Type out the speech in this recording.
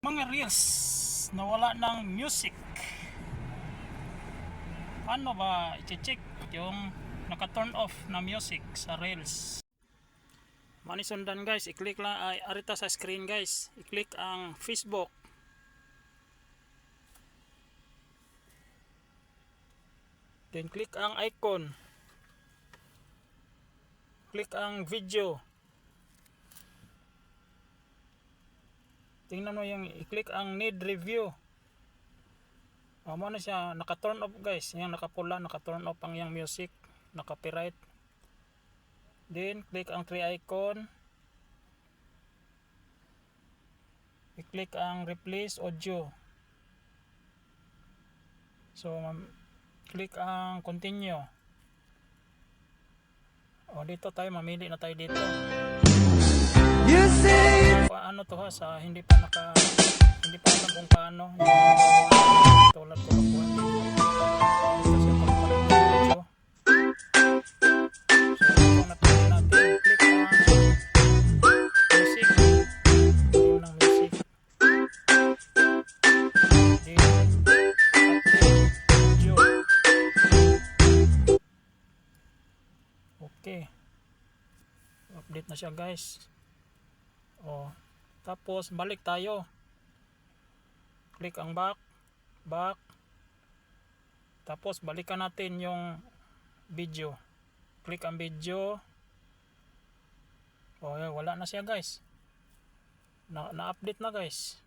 Mga reels na wala ng music, paano ba i-check yung naka-turn off na music sa reels? Manisundan guys, i-click lang ay arita sa screen guys, i-click ang Facebook, then click ang icon, click ang video, tingnan mo yung i-click ang need review. Mo na siya naka-turn off guys, yung nakapula, naka-turn off ang yung music, naka-copyright. Then click ang three icon, i-click ang replace audio, so click ang continue. Dito tayo, mamili na tayo dito. Ano to ha, sa hindi pa alam kung paano yung tulad ko nakuha dito siya pagpalit ng video. So ito napili natin, click ang music, yung ng music, then update video. Okay, update na siya guys. Tapos balik tayo, click ang back, tapos balikan natin yung video, click ang video. Wala na siya guys, na-update na guys.